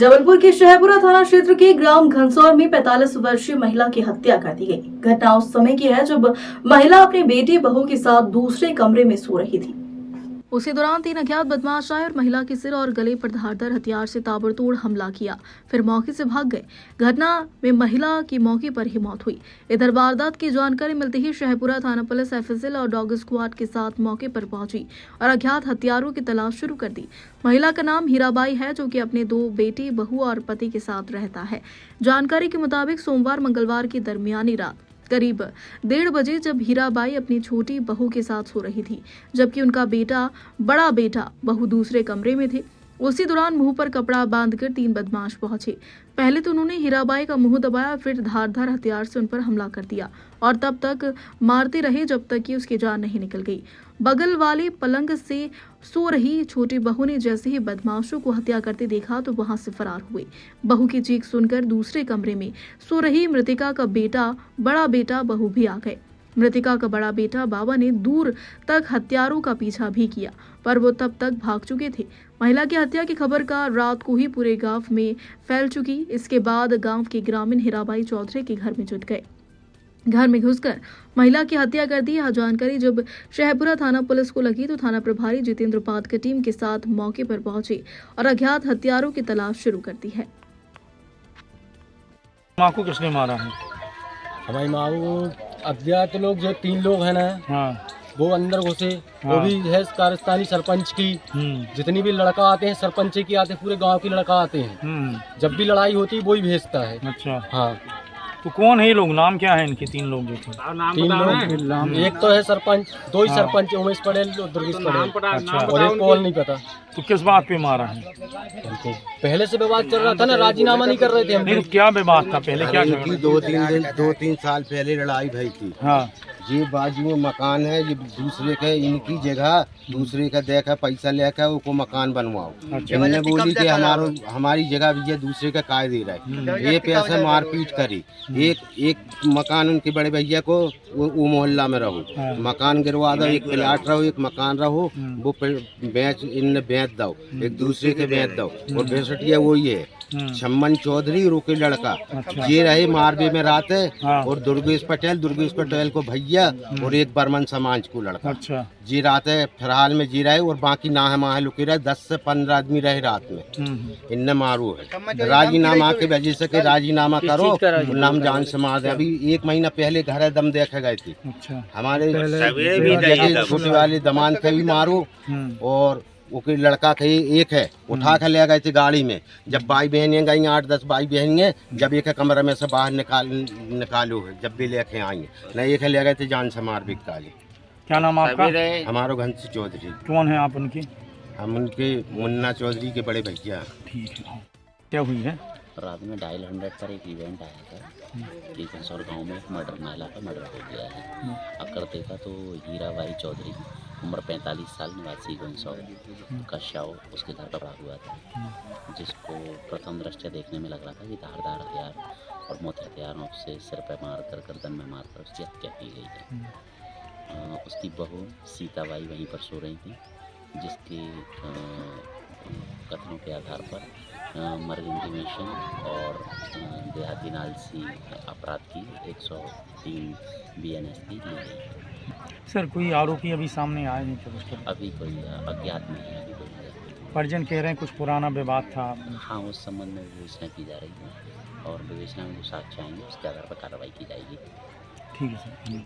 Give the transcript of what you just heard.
जबलपुर के शहपुरा थाना क्षेत्र के ग्राम घनसौर में 45 वर्षीय महिला की हत्या कर दी गई। घटना उस समय की है जब महिला अपनी बेटी बहू के साथ दूसरे कमरे में सो रही थी। उसी दौरान 3 अज्ञात बदमाश आए और महिला के सिर और गले पर धारदार हथियार से ताबड़तोड़ हमला किया, फिर मौके से भाग गए। घटना में महिला की मौके पर ही मौत हुई। इधर वारदात की जानकारी मिलते ही शहपुरा थाना पुलिस एफएसएल और डॉग स्क्वाड के साथ मौके पर पहुंची और अज्ञात हथियारों की तलाश शुरू कर दी। महिला का नाम हीराबाई है, जो कि अपने 2 बेटी, बहू और पति के साथ रहता है। जानकारी के मुताबिक सोमवार मंगलवार की दरमियानी रात करीब 1:30 बजे जब हीराबाई अपनी छोटी बहू के साथ सो रही थी, जबकि उनका बड़ा बेटा बहू दूसरे कमरे में थे। उसी दौरान मुंह पर कपड़ा बांधकर 3 बदमाश पहुंचे। पहले तो उन्होंने हीराबाई का मुंह दबाया, फिर धारदार हथियार से उन पर हमला कर दिया और तब तक मारते रहे जब तक कि उसकी जान नहीं निकल गई। बगल वाले पलंग से सो रही छोटी बहू ने जैसे ही बदमाशों को हत्या करते देखा तो वहां से फरार हुए। बहू की चीख सुनकर दूसरे कमरे में सो रही मृतिका का बड़ा बेटा बहू भी आ गए। मृतिका का बड़ा बेटा बाबा ने दूर तक हत्यारों का पीछा भी किया, पर वो तब तक भाग चुके थे। महिला की हत्या की खबर का रात को ही पूरे गांव में फैल चुकी। इसके बाद गांव के ग्रामीण हीराबाई चौधरी के घर में जुट गए। घर में घुसकर महिला की हत्या कर दी। यह जानकारी जब शहपुरा थाना पुलिस को लगी तो थाना प्रभारी जितेंद्र पाद की टीम के साथ मौके पर पहुंचे और अज्ञात हथियारों की तलाश शुरू कर दी है। माँ को किसने मारा है? हमारी माँ को अज्ञात लोग जो 3 लोग हैं ना, हाँ। वो अंदर घुसे। हाँ। वो भी है कारस्तानी सरपंच की। जितनी भी लड़का आते हैं सरपंच की आते हैं, पूरे गांव की लड़का आते हैं। जब भी लड़ाई होती है वही भेजता है। अच्छा। हाँ। तो कौन है ये लोग? नाम क्या है इनके? 3 लोग जो थे। 3 लोग, एक तो है सरपंच, 2 ही हाँ। सरपंच, उमेश पटेल और दुर्गेश पटेल। अच्छा। और एक को और नहीं पता। तो किस बात पे मारा है? हमको पहले से विवाद चल रहा था ना, राजीनामा नहीं कर रहे थे हम। नहीं, तो क्या विवाद था पहले? क्या झगड़ा? 2-3 साल पहले लड़ाई भई थी। हाँ। ये बाजू में मकान है, ये दूसरे का, इनकी जगह दूसरे का देखा पैसा लेकर उनको मकान बनवाओ। अच्छा। इन्होंने बोली कि हमारी जगह भी ये दूसरे का काय दे रहा है। ये पैसा मारपीट करी। एक मकान उनके बड़े भैया को वो मोहल्ला में रहो, हाँ। मकान गिरवा दो, एक प्लाट रहो, एक मकान रहो, वो बेच दो, एक दूसरे के बेच दो। और बेसटिया वही है छम्मन चौधरी रोके लड़का। अच्छा। ये रहे मारबे में रात है। हाँ। और दुर्गेश पटेल को भैया और एक बर्मन समाज को लड़का। अच्छा। जी रात है फिलहाल में जी रहे और बाकी ना है वहाँ लुके रहे। 10 से 15 आदमी रहे रात में। इनने मारू है। राजीनामा के वजह से कि राजीनामा करो वरना हम जान से मार दे। अभी 1 महीना पहले घर दम देखे गए थे। अच्छा। हमारे छोटे वाले दमान के भी मारो। और वो कोई लड़का के एक है उठा कर ले गए थे गाड़ी में। जब भाई बहनियाँ गई 8-10 भाई बहनियाँ, जब एक कमरे में से बाहर निकालो है, जब भी लेके आएंगे न एक ले गए थे जान से मार बिकाली। क्या नाम आपका? हमारो घनसी चौधरी। कौन है आप उनकी? हम उनके मुन्ना चौधरी के बड़े भैया। ठीक है। क्या हुई है? रात में 250 पर एक इवेंट आया था कि घनसौर गांव में एक महिला का मर्डर हो गया है। अगर देखा तो हीराबाई चौधरी उम्र 45 साल निवासी घनसौर का शव उसके घर पर पड़ा हुआ था, जिसको प्रथम दृष्टया देखने में लग रहा था कि धारदार हथियार और मोटे हथियारों से सिर पर मारकर गर्दन में मारकर उसकी हत्या की गई है। उसकी बहू सीताबाई वहीं पर सो रही थी, जिसके कथनों के आधार पर मर्ग इंटीमेशन और देहाती नालसी अपराध की 103 BNS की ली गई। सर, कोई आरोपी अभी सामने आया नहीं था? अभी कोई अज्ञात नहीं है। अभी कोई परिजन कह रहे हैं कुछ पुराना विवाद था। हाँ, उस संबंध में विवेचना की जा रही है और विवेचना में जो साक्ष्य आएंगे उसके आधार पर कार्रवाई की जाएगी। ठीक है सर।